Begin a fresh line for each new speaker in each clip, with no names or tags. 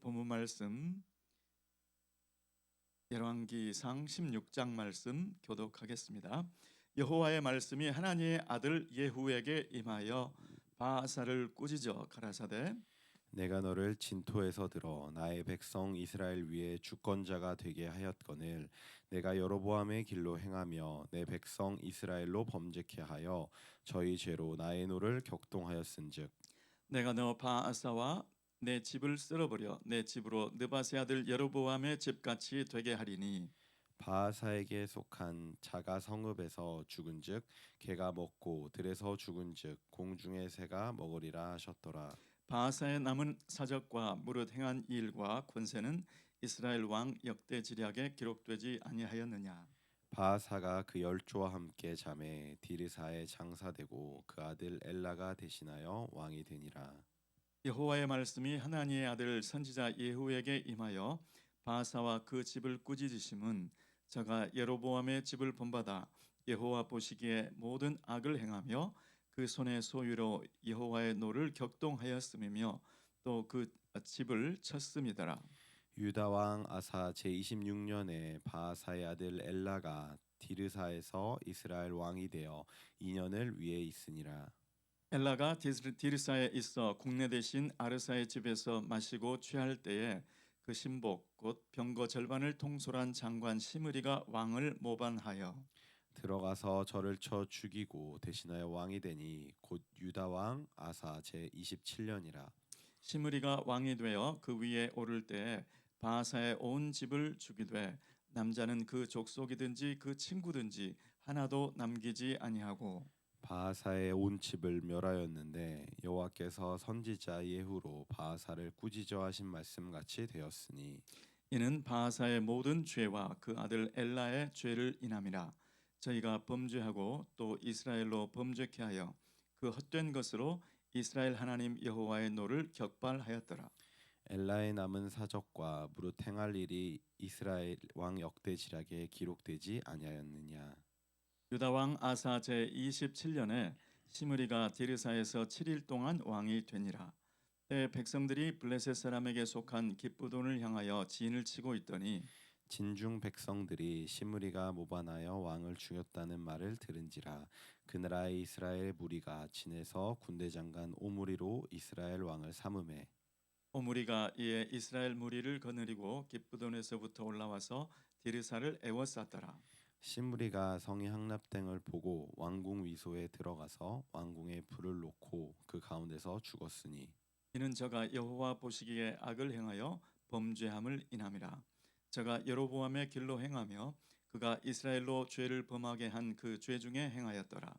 본문 말씀 열왕기상 16장 말씀 교독하겠습니다. 여호와의 말씀이 하나님의 아들 예후에게 임하여 바하사를 꾸짖어 가라사대
내가 너를 진토에서 들어 나의 백성 이스라엘 위에 주권자가 되게 하였거늘 내가 여로보암의 길로 행하며 내 백성 이스라엘로 범죄케 하여 저희 죄로 나의 노를 격동하였은즉
내가 너 바하사와 내 집을 쓸어버려 내 집으로 느바세 아들 여로보암의 집같이 되게 하리니
바하사에게 속한 자가 성읍에서 죽은즉 개가 먹고 들에서 죽은즉 공중의 새가 먹으리라 하셨더라.
바하사의 남은 사적과 무릇 행한 일과 권세는 이스라엘 왕 역대 지략에 기록되지 아니하였느냐.
바하사가 그 열조와 함께 잠에 디르사에 장사되고 그 아들 엘라가 대신하여 왕이 되니라.
여호와의 말씀이 하나니의 아들 선지자 예후에게 임하여 바하사와 그 집을 꾸짖으심은 저가 여로보암의 집을 본받아 여호와 보시기에 모든 악을 행하며 그 손의 소유로 여호와의 노를 격동하였음이며 또 그 집을 쳤음이더라.
유다 왕 아사 제26년에 바하사의 아들 엘라가 디르사에서 이스라엘 왕이 되어 2년을 위에 있으니라.
엘라가 디르사에 있어 국내 대신 아르사의 집에서 마시고 취할 때에 그 신복 곧 병거 절반을 통솔한 장관 시므리가 왕을 모반하여
들어가서 저를 쳐 죽이고 대신하여 왕이 되니 곧 유다 왕 아사 제27년이라.
시므리가 왕이 되어 그 위에 오를 때에 바하사의 온 집을 죽이되 남자는 그 족속이든지 그 친구든지 하나도 남기지 아니하고
바하사의 온 집을 멸하였는데 여호와께서 선지자 예후로 바하사를 꾸짖어 하신 말씀같이 되었으니
이는 바하사의 모든 죄와 그 아들 엘라의 죄를 인함이라. 저희가 범죄하고 또 이스라엘로 범죄케 하여 그 헛된 것으로 이스라엘 하나님 여호와의 노를 격발하였더라.
엘라의 남은 사적과 무릇 행할 일이 이스라엘 왕 역대 지략에 기록되지 아니하였느냐.
유다 왕 아사 제 27년에 시므리가 디르사에서 7일 동안 왕이 되니라. 때 백성들이 블레셋 사람에게 속한 기브돈을 향하여 진을 치고 있더니
진중 백성들이 시므리가 모반하여 왕을 죽였다는 말을 들은지라. 그 나라의 이스라엘 무리가 진에서 군대 장관 오므리로 이스라엘 왕을 삼음해
오므리가 이에 이스라엘 무리를 거느리고 기브돈에서부터 올라와서 디르사를 에워쌌더라.
시므리가 성이 향납댕을 보고 왕궁 위소에 들어가서 왕궁에 불을 놓고 그 가운데서 죽었으니
이는 저가 여호와 보시기에 악을 행하여 범죄함을 인함이라. 저가 여로보암의 길로 행하며 그가 이스라엘로 죄를 범하게 한 그 죄 중에 행하였더라.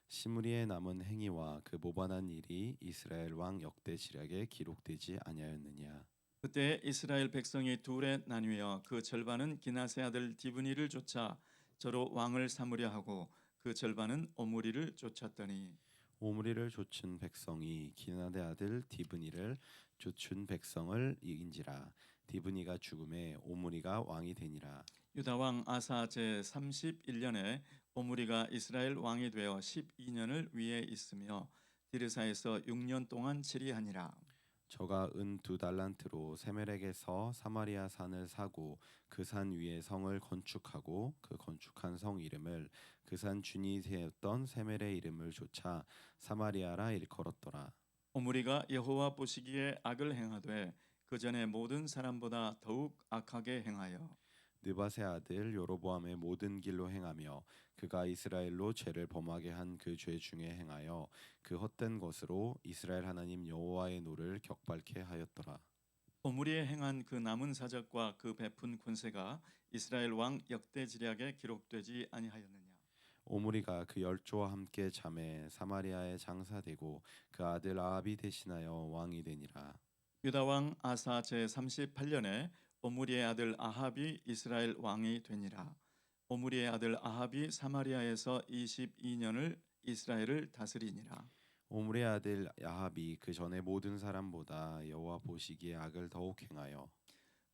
시므리의 남은 행위와 그 모반한 일이 이스라엘 왕 역대 지략에 기록되지 아니하였느냐.
그때 이스라엘 백성이 둘에 나뉘어 그 절반은 기나세 아들 디브니를 쫓아 저로 왕을 삼으려 하고 그 절반은 오므리를 쫓았더니
오므리를 좇은 백성이 기나대 아들 디브니를 좇은 백성을 이긴지라. 디브니가 죽음에 오므리가 왕이 되니라.
유다 왕 아사 제 31년에 오므리가 이스라엘 왕이 되어 12년을 위에 있으며 디르사에서 6년 동안 치리하니라.
저가 은 2달란트로 세멜에게서 사마리아 산을 사고 그 산 위에 성을 건축하고 그 건축한 성 이름을 그 산 주인이 되었던 세멜의 이름을 조차 사마리아라 일컬었더라.
오므리가 여호와 보시기에 악을 행하되 그 전에 모든 사람보다 더욱 악하게 행하여
느밧의 아들 여로보암의 모든 길로 행하며 그가 이스라엘로 죄를 범하게 한 그 죄 중에 행하여 그 헛된 것으로 이스라엘 하나님 여호와의 노를 격발케 하였더라.
오므리에 행한 그 남은 사적과 그 베푼 권세가 이스라엘 왕 역대 지략에 기록되지 아니하였느냐.
오므리가 그 열조와 함께 잠에 사마리아에 장사되고 그 아들 아합이 대신하여 왕이 되니라.
유다 왕 아사 제 38년에 오므리의 아들 아합이 이스라엘 왕이 되니라. 오므리의 아들 아합이 사마리아에서 22년을 이스라엘을 다스리니라.
오므리의 아들 아합이 그 전에 모든 사람보다 여호와 보시기에 악을 더욱 행하여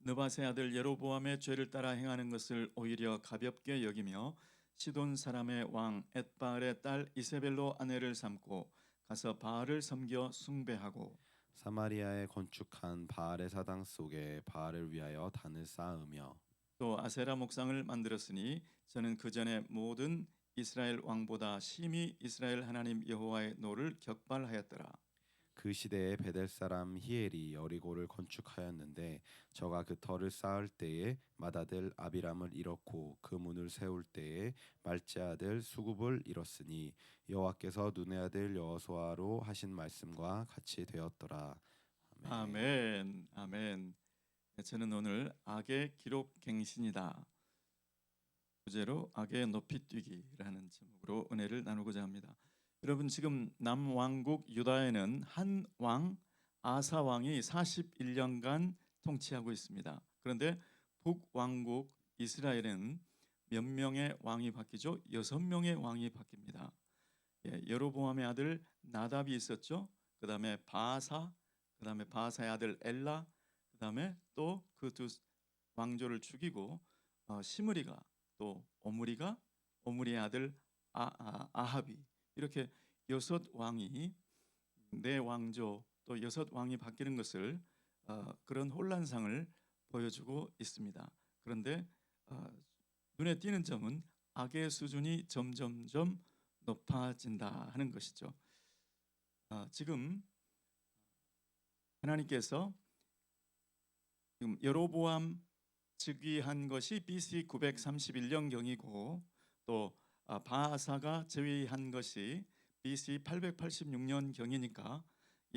느밧의 아들 여로보암의 죄를 따라 행하는 것을 오히려 가볍게 여기며 시돈 사람의 왕 엣바알의 딸 이세벨로 아내를 삼고 가서 바알을 섬겨 숭배하고
사마리아에 건축한 바알의 사당 속에 바알을 위하여 단을 쌓으며
또 아세라 목상을 만들었으니 저는 그 전에 모든 이스라엘 왕보다 심히 이스라엘 하나님 여호와의 노를 격발하였더라.
그 시대에 베델 사람 히엘이 여리고를 건축하였는데 저가 그 터를 쌓을 때에 맏아들 아비람을 잃었고 그 문을 세울 때에 말제 아들 수굽을 잃었으니 여호와께서 눈의 아들 여호수아로 하신 말씀과 같이 되었더라. 아멘.
아멘, 아멘. 저는 오늘 악의 기록 갱신이다 주제로 악의 높이뛰기라는 제목으로 은혜를 나누고자 합니다. 여러분, 지금 남왕국 유다에는 한 왕 아사 왕이 41년간 통치하고 있습니다. 그런데 북왕국 이스라엘은 몇 명의 왕이 바뀌죠? 6명의 왕이 바뀝니다. 여로보암의 아들 나답이 있었죠. 그 다음에 바아사, 그 다음에 바아사의 아들 엘라, 그 다음에 또 그 두 왕조를 죽이고 시므리가, 또 오므리가, 오므리의 아들 아합이, 이렇게 6왕이, 네 왕조 또 6왕이 바뀌는 것을 그런 혼란상을 보여주고 있습니다. 그런데 눈에 띄는 점은 악의 수준이 점점점 높아진다 하는 것이죠. 지금 하나님께서 지금 여로보암 즉위한 것이 BC 931년경이고 또 바하사가 즉위한 것이 BC 886년경이니까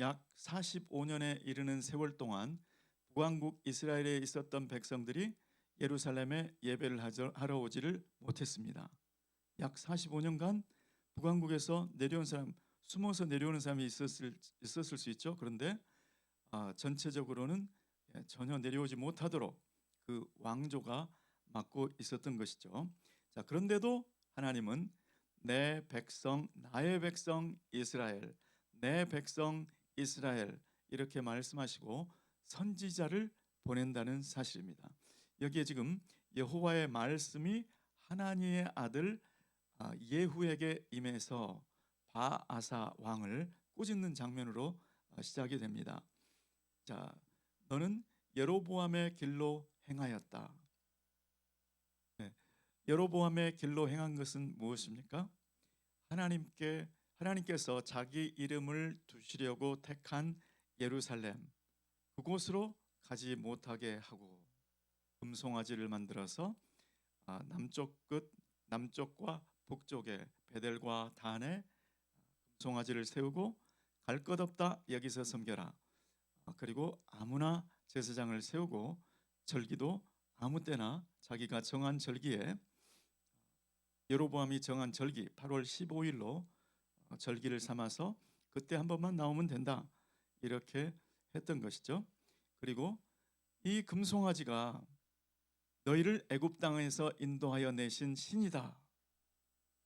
약 45년에 이르는 세월 동안 북왕국 이스라엘에 있었던 백성들이 예루살렘에 예배를 하러 오지를 못했습니다. 약 45년간 북왕국에서 내려온 사람, 숨어서 내려오는 사람이 있었을 수 있죠. 그런데 전체적으로는 전혀 내려오지 못하도록 그 왕조가 맡고 있었던 것이죠. 자, 그런데도 하나님은 내 백성, 나의 백성 이스라엘, 내 백성 이스라엘 이렇게 말씀하시고 선지자를 보낸다는 사실입니다. 여기에 지금 여호와의 말씀이 하나니의 아들 예후에게 임해서 바아사 왕을 꾸짖는 장면으로 시작이 됩니다. 자, 너는 여로보암의 길로 행하였다. 여로보암의 길로 행한 것은 무엇입니까? 하나님께서 자기 이름을 두시려고 택한 예루살렘, 그곳으로 가지 못하게 하고 금송아지를 만들어서 남쪽과 북쪽에 베델과 단에 금송아지를 세우고 갈 것 없다 여기서 섬겨라. 그리고 아무나 제사장을 세우고 절기도 아무 때나 자기가 정한 절기에, 여로보암이 정한 절기 8월 15일로 절기를 삼아서 그때 한 번만 나오면 된다 이렇게 했던 것이죠. 그리고 이 금송아지가 너희를 애굽 땅에서 인도하여 내신 신이다,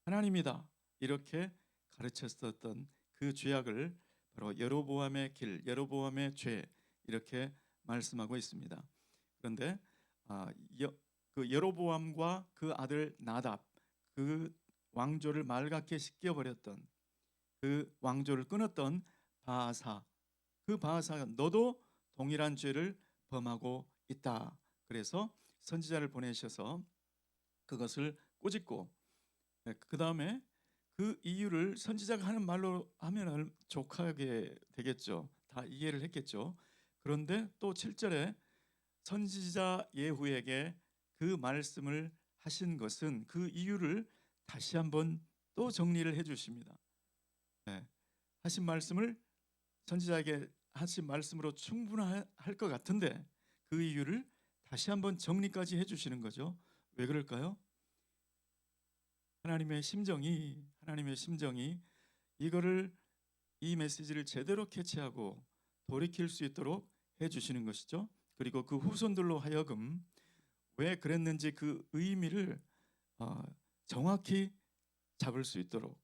하나님이다 이렇게 가르쳤었던 그 죄악을 바로 여로보암의 길, 여로보암의 죄 이렇게 말씀하고 있습니다. 그런데 그 여로보암과 그 아들 나답, 그 왕조를 말갛게 씻겨버렸던, 그 왕조를 끊었던 바하사, 그 바하사가 너도 동일한 죄를 범하고 있다. 그래서 선지자를 보내셔서 그것을 꾸짖고, 그 다음에 그 이유를 선지자가 하는 말로 하면 족하게 되겠죠. 다 이해를 했겠죠. 그런데 또 7절에 선지자 예후에게 그 말씀을 하신 것은 그 이유를 다시 한번 또 정리를 해 주십니다. 하신 말씀을 선지자에게 하신 말씀으로 충분할 것 같은데 그 이유를 다시 한번 정리까지 해 주시는 거죠. 왜 그럴까요? 하나님의 심정이 이 메시지를 제대로 캐치하고 돌이킬 수 있도록 해 주시는 것이죠. 그리고 그 후손들로 하여금 왜 그랬는지 그 의미를 정확히 잡을 수 있도록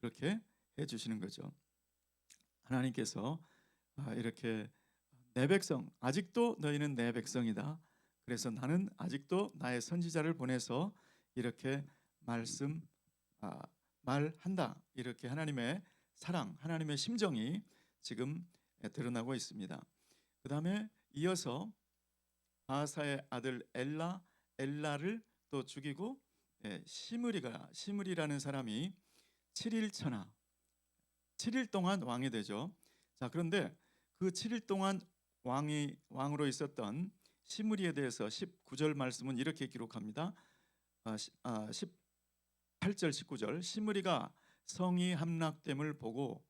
그렇게 해 주시는 거죠. 하나님께서 이렇게 내 백성, 아직도 너희는 내 백성이다. 그래서 나는 아직도 나의 선지자를 보내서 이렇게 말한다. 이렇게 하나님의 사랑, 하나님의 심정이 지금 드러나고 있습니다. 그 다음에 이어서 바사의 아들 엘라를 또 죽이고 시므리라는 사람이 7일 천하 7일 동안 왕이 되죠. 자, 그런데 그 7일 동안 왕으로 있었던 시므리에 대해서 19절 말씀은 이렇게 기록합니다. 18절 19절 시므리가 성이 함락됨을 보고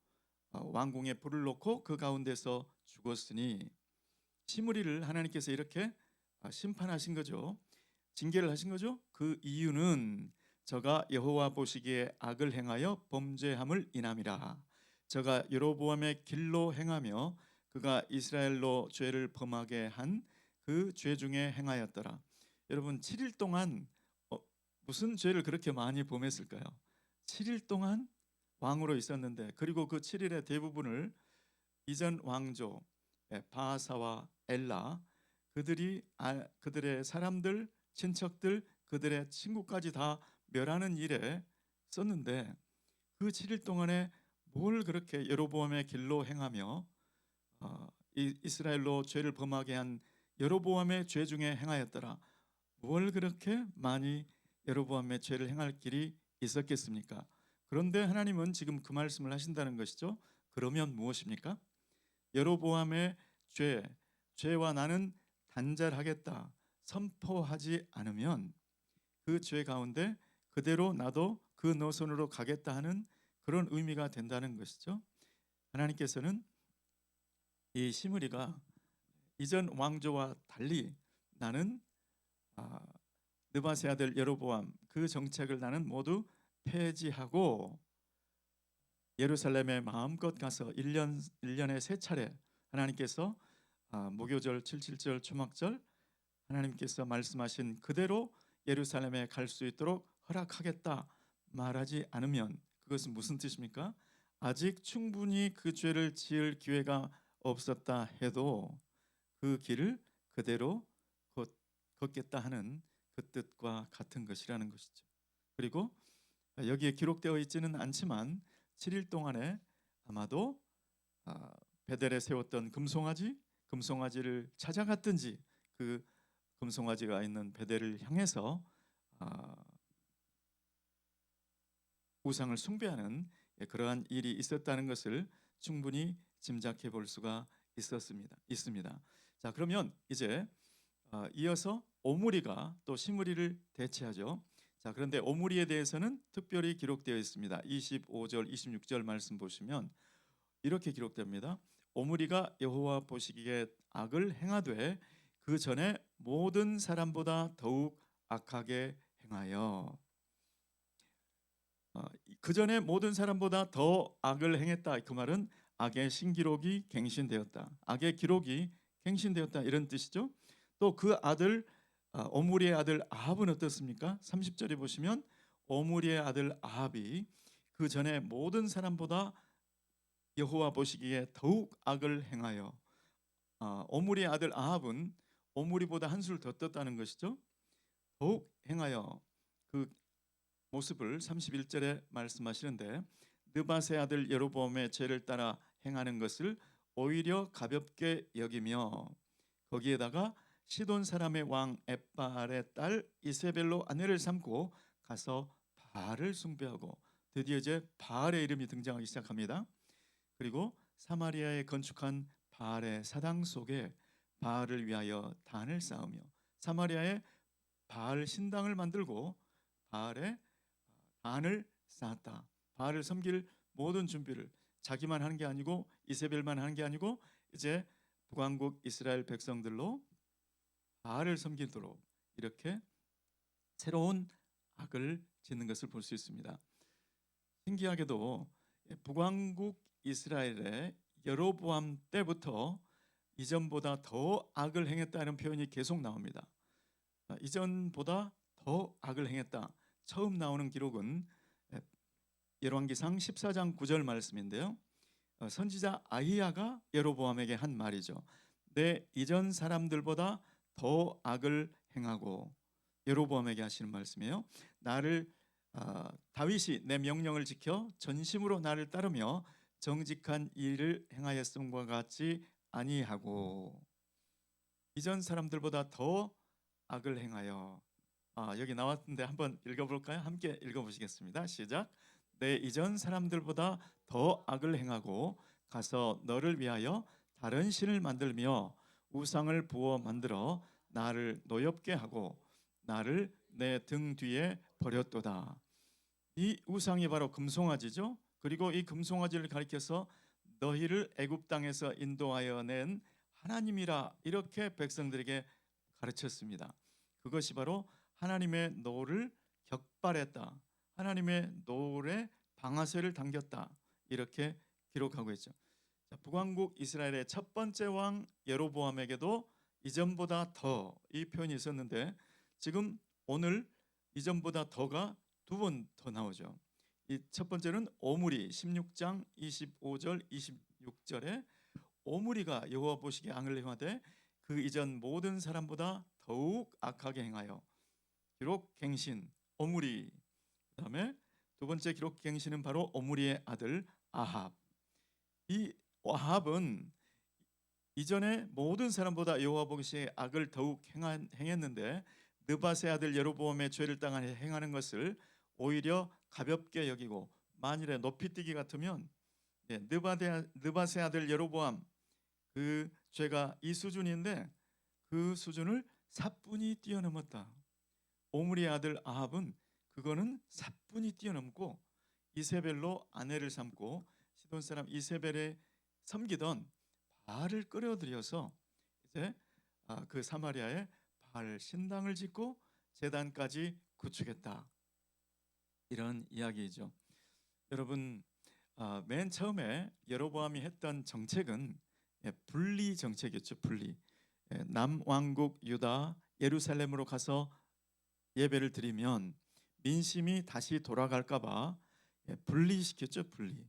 왕궁에 불을 놓고 그 가운데서 죽었으니 시므리를 하나님께서 이렇게 심판하신 거죠. 징계를 하신 거죠. 그 이유는 저가 여호와 보시기에 악을 행하여 범죄함을 인함이라. 저가 여로보암의 길로 행하며 그가 이스라엘로 죄를 범하게 한 그 죄 중에 행하였더라. 여러분 7일 동안 무슨 죄를 그렇게 많이 범했을까요? 7일 동안 왕으로 있었는데, 그리고 그 7일의 대부분을 이전 왕조 바하사와 엘라 그들의 사람들, 친척들, 그들의 친구까지 다 멸하는 일에 썼는데, 그 7일 동안에 뭘 그렇게 여로보암의 길로 행하며 이스라엘로 죄를 범하게 한 여로보암의 죄 중에 행하였더라. 뭘 그렇게 많이 여로보암의 죄를 행할 길이 있었겠습니까? 그런데 하나님은 지금 그 말씀을 하신다는 것이죠. 그러면 무엇입니까? 여로보암의 죄와 나는 단절하겠다 선포하지 않으면 그 죄 가운데 그대로 나도 그 노선으로 가겠다 하는 그런 의미가 된다는 것이죠. 하나님께서는 이 시므리가 이전 왕조와 달리 나는 느바세 아들 여로보암 그 정책을 나는 모두 폐지하고 예루살렘에 마음껏 가서 1년에 3차례 하나님께서 무교절, 77절, 초막절 하나님께서 말씀하신 그대로 예루살렘에 갈 수 있도록 허락하겠다 말하지 않으면 그것은 무슨 뜻입니까? 아직 충분히 그 죄를 지을 기회가 없었다 해도 그 길을 그대로 걷겠다 하는 그 뜻과 같은 것이라는 것이죠. 그리고 여기에 기록되어 있지는 않지만 7일 동안에 아마도 베델에 세웠던 금송아지를 찾아갔든지 그 금송아지가 있는 베델을 향해서 우상을 숭배하는 그러한 일이 있었다는 것을 충분히 짐작해 볼 수가 있습니다. 자, 그러면 이제 이어서 오므리가 또 시므리를 대체하죠. 자, 그런데 오므리에 대해서는 특별히 기록되어 있습니다. 25절, 26절 말씀 보시면 이렇게 기록됩니다. 오므리가 여호와 보시기에 악을 행하되 그 전에 모든 사람보다 더욱 악하게 행하여 그 전에 모든 사람보다 더 악을 행했다. 그 말은 악의 신기록이 갱신되었다. 악의 기록이 갱신되었다 이런 뜻이죠. 또 그 아들 오므리의 아들 아합은 어떻습니까? 30절에 보시면 오므리의 아들 아합이 그 전에 모든 사람보다 여호와 보시기에 더욱 악을 행하여 오므리의 아들 아합은 오므리보다 한술 더 떴다는 것이죠. 더욱 행하여 그 모습을 31절에 말씀하시는데 느밧의 아들 여로보암의 죄를 따라 행하는 것을 오히려 가볍게 여기며 거기에다가 시돈 사람의 왕 엣바알의 딸 이세벨로 아내를 삼고 가서 바알을 숭배하고 드디어 이제 바알의 이름이 등장하기 시작합니다. 그리고 사마리아에 건축한 바알의 사당 속에 바알을 위하여 단을 쌓으며 사마리아에 바알 신당을 만들고 바알의 단을 쌓았다. 바알을 섬길 모든 준비를 자기만 하는 게 아니고 이세벨만 하는 게 아니고 이제 북왕국 이스라엘 백성들로 바알을 섬기도록 이렇게 새로운 악을 짓는 것을 볼 수 있습니다. 신기하게도 북왕국 이스라엘의 여로보암 때부터 이전보다 더 악을 행했다는 표현이 계속 나옵니다. 이전보다 더 악을 행했다. 처음 나오는 기록은 열왕기상 14장 9절 말씀인데요. 선지자 아히야가 여로보암에게 한 말이죠. 내 이전 사람들보다 더 악을 행하고 여로보암에게 하시는 말씀이에요. 나를 다윗이 내 명령을 지켜 전심으로 나를 따르며 정직한 일을 행하였음과 같이 아니하고 이전 사람들보다 더 악을 행하여. 여기 나왔는데 한번 읽어볼까요? 함께 읽어보시겠습니다. 시작. 내 이전 사람들보다 더 악을 행하고 가서 너를 위하여 다른 신을 만들며 우상을 부어 만들어 나를 노엽게 하고 나를 내 등 뒤에 버렸도다. 이 우상이 바로 금송아지죠. 그리고 이 금송아지를 가리켜서 너희를 애굽 땅에서 인도하여 낸 하나님이라 이렇게 백성들에게 가르쳤습니다. 그것이 바로 하나님의 노를 격발했다. 하나님의 노에 방아쇠를 당겼다. 이렇게 기록하고 있죠. 자, 북왕국 이스라엘의 첫 번째 왕 여로보암에게도 이전보다 더 이 표현이 있었는데 지금 오늘 이전보다 더가 두 번 더 나오죠. 이 첫 번째는 오므리 16장 25절 26절에 오므리가 여호와 보시기에 악을 행하되 그 이전 모든 사람보다 더욱 악하게 행하여 기록 갱신 오므리. 그다음에 두 번째 기록 갱신은 바로 오므리의 아들 아합. 이 아합은 이전에 모든 사람보다 여호와 보시기에 악을 더욱 행했는데 느밧의 아들 여로보암의 죄를 땅에 행하는 것을 오히려 가볍게 여기고 만일에 높이뛰기 같으면 느밧의 아들 여로보암 그 죄가 이 수준인데 그 수준을 사뿐히 뛰어넘었다. 오므리의 아들 아합은 그거는 사뿐히 뛰어넘고 이세벨로 아내를 삼고 시돈 사람 이세벨에 섬기던 바알을 끌어들여서 이제 그 사마리아에 바알 신당을 짓고 제단까지 구축했다. 이런 이야기이죠. 여러분 맨 처음에 여로보암이 했던 정책은 분리 정책이었죠. 분리. 남왕국 유다 예루살렘으로 가서 예배를 드리면 민심이 다시 돌아갈까 봐 분리시켰죠. 분리.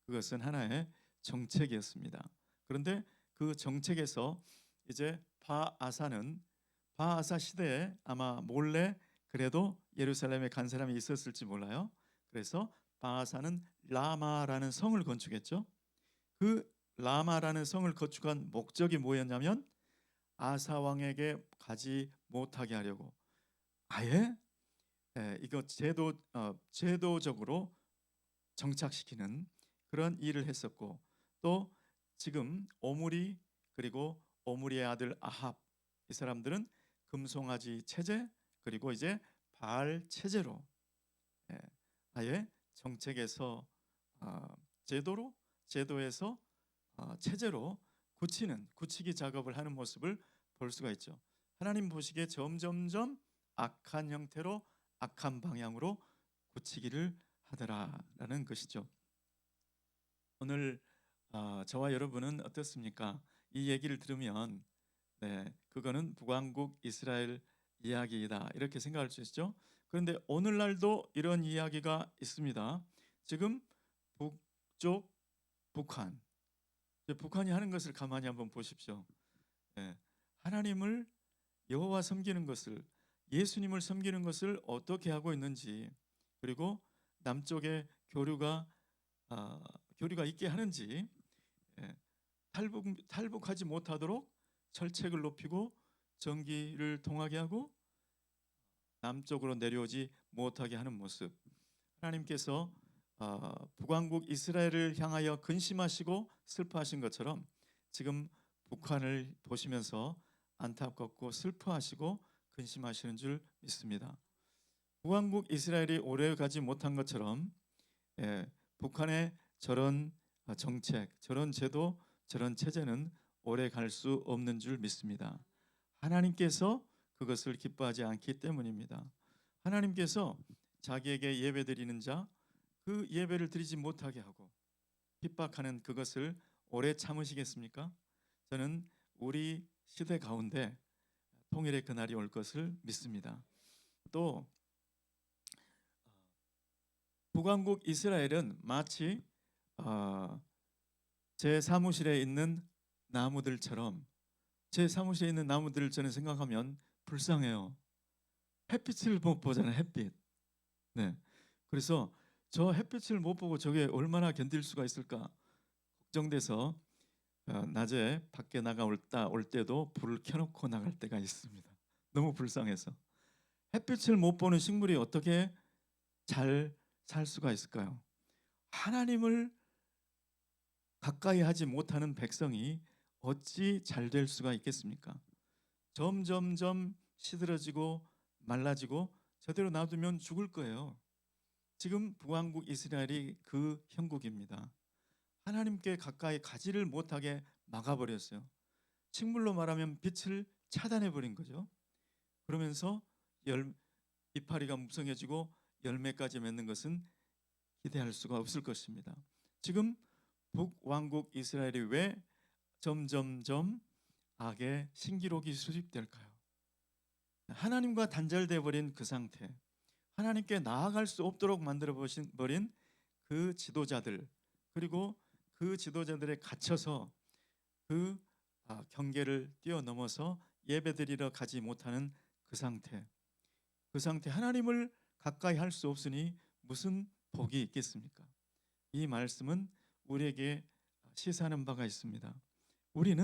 그것은 하나의 정책이었습니다. 그런데 그 정책에서 이제 바아사 시대에 아마 몰래 그래도 예루살렘에 간 사람이 있었을지 몰라요. 그래서 바아사는 라마라는 성을 건축했죠. 그 라마라는 성을 건축한 목적이 뭐였냐면 아사 왕에게 가지 못하게 하려고 아예 이거 제도적으로 정착시키는 그런 일을 했었고 또 지금 오므리 그리고 오므리의 아들 아합 이 사람들은 금송아지 체제 그리고 이제 바알 체제로 아예 정책에서 제도에서 체제로 굳히기 작업을 하는 모습을 볼 수가 있죠. 하나님 보시기에 점점점 악한 형태로 악한 방향으로 굳히기를 하더라라는 것이죠. 오늘 저와 여러분은 어떻습니까? 이 얘기를 들으면 그거는 북왕국 이스라엘 이야기이다 이렇게 생각할 수 있죠. 그런데 오늘날도 이런 이야기가 있습니다. 지금 북쪽 북한이 하는 것을 가만히 한번 보십시오. 하나님을 여호와 섬기는 것을 예수님을 섬기는 것을 어떻게 하고 있는지 그리고 남쪽에 교류가 있게 하는지 탈북하지 못하도록 철책을 높이고 전기를 통하게 하고 남쪽으로 내려오지 못하게 하는 모습. 하나님께서 북왕국 이스라엘을 향하여 근심하시고 슬퍼하신 것처럼 지금 북한을 보시면서 안타깝고 슬퍼하시고 근심하시는 줄 믿습니다. 북왕국 이스라엘이 오래 가지 못한 것처럼 북한의 저런 정책, 저런 제도, 저런 체제는 오래 갈 수 없는 줄 믿습니다. 하나님께서 그것을 기뻐하지 않기 때문입니다. 하나님께서 자기에게 예배드리는 자 그 예배를 드리지 못하게 하고 핍박하는 그것을 오래 참으시겠습니까? 저는 우리 시대 가운데 통일의 그날이 올 것을 믿습니다. 또 북왕국 이스라엘은 마치 제 사무실에 있는 나무들처럼 제 사무실에 있는 나무들을 저는 생각하면 불쌍해요. 햇빛을 못 보잖아요. 햇빛. 그래서 저 햇빛을 못 보고 저게 얼마나 견딜 수가 있을까? 걱정돼서 낮에 밖에 올 때도 불을 켜놓고 나갈 때가 있습니다. 너무 불쌍해서. 햇빛을 못 보는 식물이 어떻게 잘 살 수가 있을까요? 하나님을 가까이 하지 못하는 백성이 어찌 잘 될 수가 있겠습니까? 점점점 시들어지고 말라지고 저대로 놔두면 죽을 거예요. 지금 북왕국 이스라엘이 그 형국입니다. 하나님께 가까이 가지를 못하게 막아버렸어요. 식물로 말하면 빛을 차단해 버린 거죠. 그러면서 이파리가 무성해지고 열매까지 맺는 것은 기대할 수가 없을 것입니다. 지금 북왕국 이스라엘이 왜 점점점 악의 신기록이 수집될까요? 하나님과 단절돼 버린 그 상태, 하나님께 나아갈 수 없도록 만들어 버린 그 지도자들, 그리고 그 지도자들에 갇혀서 그 경계를 뛰어넘어서 예배드리러 가지 못하는 그 상태, 하나님을 가까이 할 수 없으니 무슨 복이 있겠습니까? 이 말씀은 우리에게 시사하는 바가 있습니다. 우리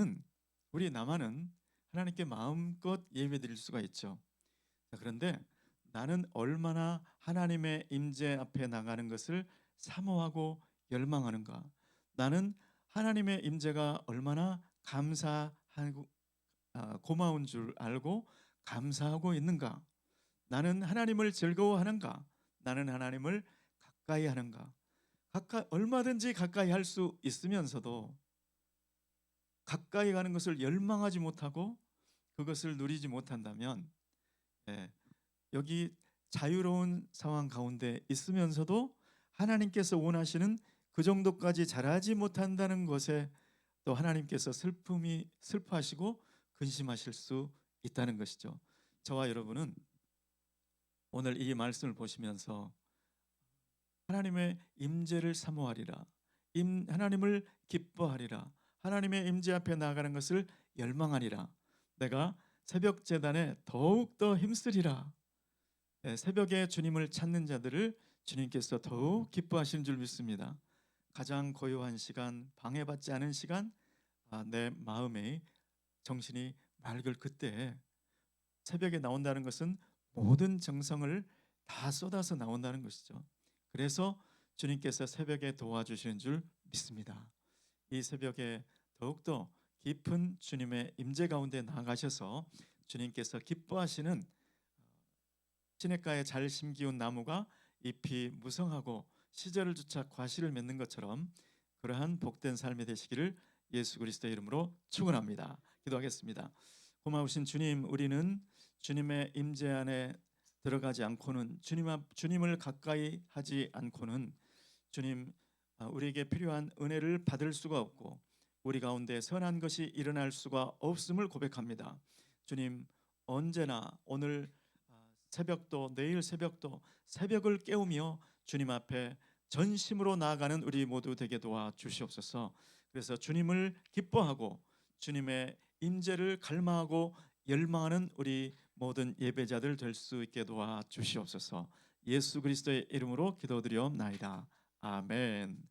남한은 하나님께 마음껏 예배드릴 수가 있죠. 그런데 나는 얼마나 하나님의 임재 앞에 나가는 것을 사모하고 열망하는가? 나는 하나님의 임재가 얼마나 감사하고 고마운 줄 알고 감사하고 있는가? 나는 하나님을 즐거워하는가? 나는 하나님을 가까이 하는가? 얼마든지 가까이 할 수 있으면서도 가까이 가는 것을 열망하지 못하고 그것을 누리지 못한다면, 여기 자유로운 상황 가운데 있으면서도 하나님께서 원하시는 그 정도까지 잘하지 못한다는 것에 또 하나님께서 슬퍼하시고 근심하실 수 있다는 것이죠. 저와 여러분은 오늘 이 말씀을 보시면서 하나님의 임재를 사모하리라, 하나님을 기뻐하리라, 하나님의 임재 앞에 나아가는 것을 열망하리라, 내가 새벽 제단에 더욱더 힘쓰리라. 새벽에 주님을 찾는 자들을 주님께서 더욱 기뻐하시는 줄 믿습니다. 가장 고요한 시간, 방해받지 않은 시간, 내 마음의 정신이 맑을 그때 새벽에 나온다는 것은 모든 정성을 다 쏟아서 나온다는 것이죠. 그래서 주님께서 새벽에 도와주시는 줄 믿습니다. 이 새벽에 더욱더 깊은 주님의 임재 가운데 나가셔서 주님께서 기뻐하시는 시냇가에 잘 심기운 나무가 잎이 무성하고 시절을 주차 과실을 맺는 것처럼 그러한 복된 삶이 되시기를 예수 그리스도의 이름으로 축원합니다. 기도하겠습니다. 고마우신 주님, 우리는 주님의 임재 안에 들어가지 않고는 주님을 가까이 하지 않고는 주님 우리에게 필요한 은혜를 받을 수가 없고 우리 가운데 선한 것이 일어날 수가 없음을 고백합니다. 주님, 언제나 오늘 새벽도 내일 새벽도 새벽을 깨우며 주님 앞에 전심으로 나아가는 우리 모두 되게 도와 주시옵소서. 그래서 주님을 기뻐하고 주님의 임재를 갈망하고 열망하는 우리 모든 예배자들 될 수 있게 도와 주시옵소서. 예수 그리스도의 이름으로 기도드리옵나이다. 아멘.